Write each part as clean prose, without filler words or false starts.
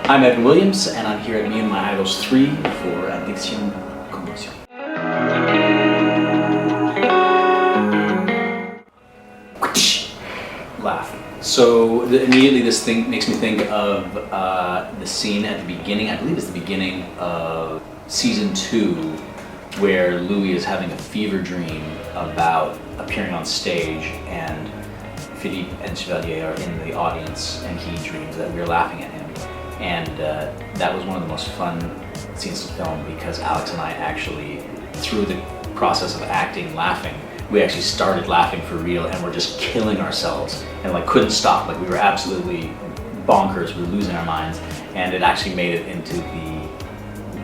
I'm Evan Williams, and I'm here at Me and My Idols 3 for Addiction Convention. Laugh. So immediately this thing makes me think of the scene at the beginning, I believe it's the beginning of season 2, where Louis is having a fever dream about appearing on stage, and Philippe and Chevalier are in the audience, and he dreams that we're laughing at him. And that was one of the most fun scenes to film, because Alex and I actually, through the process of acting, laughing, we actually started laughing for real, and we're just killing ourselves and like couldn't stop. Like we were absolutely bonkers, we were losing our minds, and it actually made it into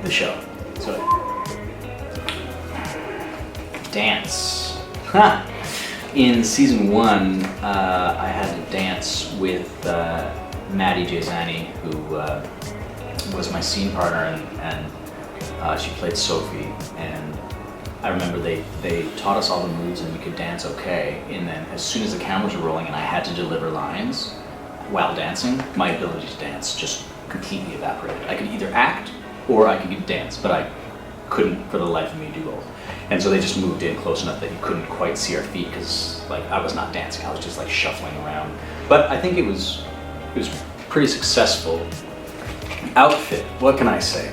the show. So dance. In season 1, I had to dance with Maddie Jazani, who was my scene partner, and she played Sophie. And I remember they taught us all the moves, and we could dance okay. And then as soon as the cameras were rolling and I had to deliver lines while dancing, my ability to dance just completely evaporated. I could either act or I could dance, but I couldn't for the life of me do both. And so they just moved in close enough that you couldn't quite see our feet, because like I was not dancing, I was just like shuffling around. But I think it was pretty successful. Outfit, what can I say?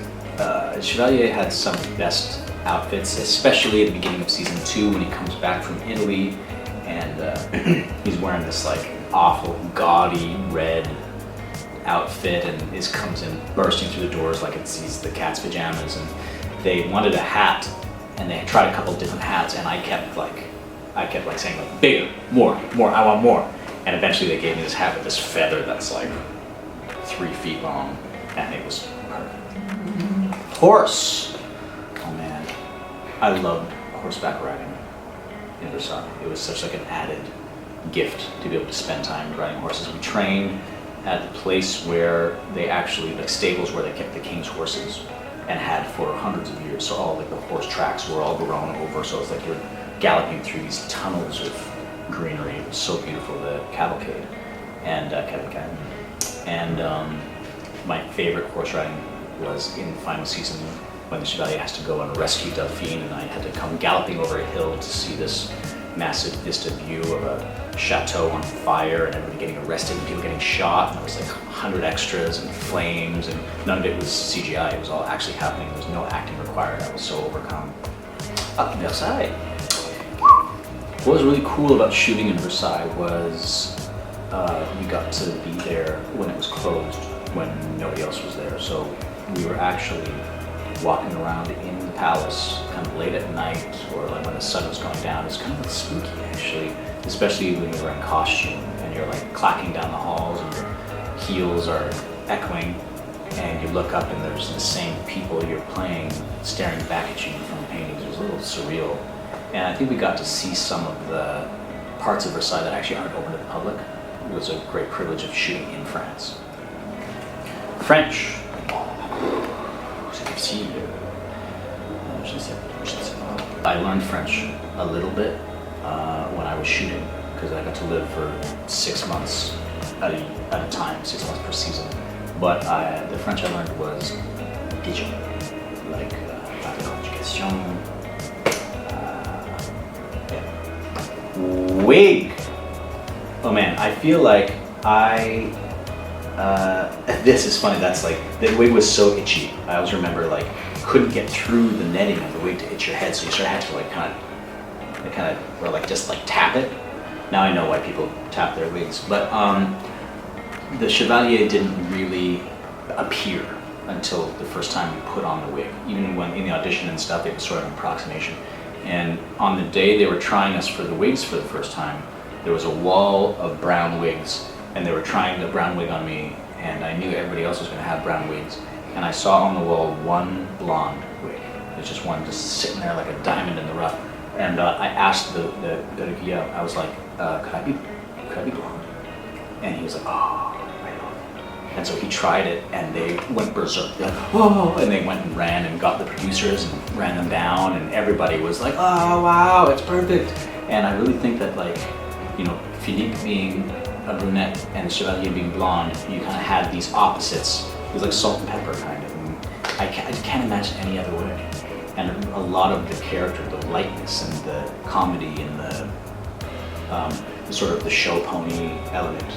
Chevalier had some of the best outfits, especially at the beginning of season 2 when he comes back from Italy, and he's wearing this like awful gaudy red outfit, and comes in bursting through the doors like he's the cat's pajamas. And they wanted a hat, and they tried a couple different hats, and I kept saying like, bigger, more, I want more. And eventually they gave me this hat with this feather that's like 3 feet long, and it was perfect. Horse. Oh man, I loved horseback riding in Versailles. It was such like an added gift to be able to spend time riding horses. We trained at the place where they actually, like stables where they kept the king's horses, and had for hundreds of years. So all like the horse tracks were all grown over, so it's like you're galloping through these tunnels of greenery. It was so beautiful, the cavalcade and my favorite horse riding was in the final season when the Chevalier has to go and rescue Delphine, and I had to come galloping over a hill to see this massive vista view of a chateau on fire, and everybody getting arrested and people getting shot, and there was like 100 extras and flames, and none of it was CGI, it was all actually happening. There was no acting required. I was so overcome. Versailles. What was really cool about shooting in Versailles was we got to be there when it was closed, when nobody else was there. So we were actually walking around in the palace kind of late at night, or like when the sun was going down. It's kind of like spooky actually, especially when you're in costume and you're like clacking down the halls and your heels are echoing, and you look up and there's the same people you're playing staring back at you from paintings. It was a little surreal. And I think we got to see some of the parts of Versailles that actually aren't open to the public. It was a great privilege of shooting in France. French. I learned French a little bit when I was shooting, because I got to live for 6 months at a time, 6 months per season. But the French I learned was pigeon, like la conjugation. Wig. Oh man, I feel like this is funny, that's like, the wig was so itchy. I always remember like, couldn't get through the netting of the wig to itch your head, so you sort of had to like kind of, or like just like tap it. Now I know why people tap their wigs, but the Chevalier didn't really appear until the first time we put on the wig. Even when in the audition and stuff, it was sort of an approximation. And on the day they were trying us for the wigs for the first time, there was a wall of brown wigs, and they were trying the brown wig on me, and I knew everybody else was going to have brown wigs. And I saw on the wall one blonde wig. There's just one just sitting there like a diamond in the rough. And I asked the guillaume, I was like, could I be blonde? And he was like, oh, I know. And so he tried it, and they went berserk. They're like, whoa, and they went and ran and got the producers and ran them down, and everybody was like, oh wow, it's perfect. And I really think that, like, you know, Philippe being a brunette and Chevalier being blonde, you kind of had these opposites It was like salt and pepper kind of. And I can't imagine any other way. And a lot of the character, the lightness and the comedy and the sort of the show pony element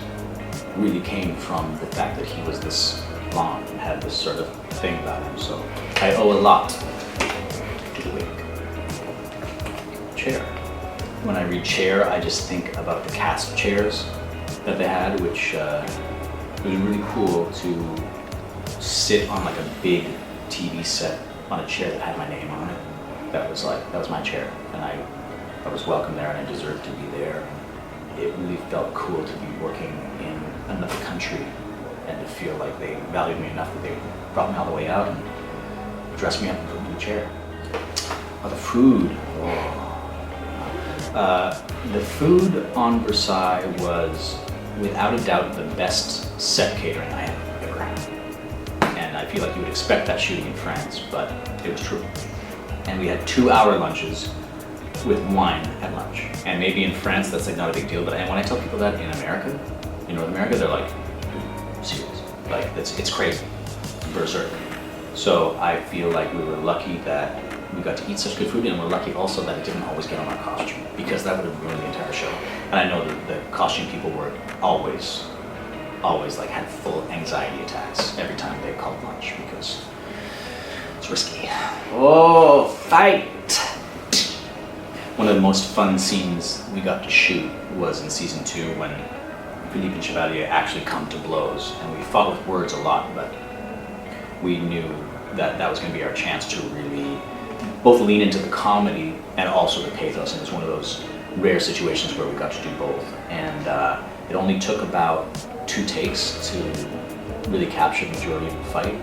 really came from the fact that he was this blonde and had this sort of thing about him. So I owe a lot to the wig. Chair. When I read Chair, I just think about the cast of chairs that they had, which it was really cool to sit on like a big TV set on a chair that had my name on it. That was my chair, and I was welcome there, and I deserved to be there. It really felt cool to be working in another country and to feel like they valued me enough that they brought me all the way out and dressed me up and put me in a chair. Oh, the food. The food on Versailles was, without a doubt, the best set catering I have ever had. And I feel like you would expect that shooting in France, but it was true. And we had 2-hour lunches with wine at lunch. And maybe in France that's like not a big deal, but when I tell people that in America, in North America, they're like, serious. Like it's crazy, berserk. So I feel like we were lucky that we got to eat such good food, and we're lucky also that it didn't always get on our costume, because that would have ruined the entire show. And I know that the costume people were always like had full anxiety attacks every time they called lunch, because it's risky. Oh, fight! One of the most fun scenes we got to shoot was in season 2 when Philippe and Chevalier actually come to blows, and we fought with words a lot, but we knew that that was going to be our chance to really both lean into the comedy and also the pathos, and it was one of those rare situations where we got to do both. And it only took about 2 takes to really capture the majority of the fight,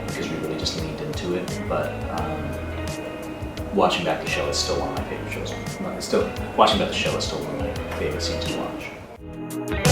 because we really just leaned into it. But watching back the show is still one of my favorite shows. Watching back the show is still one of my favorite scenes to watch.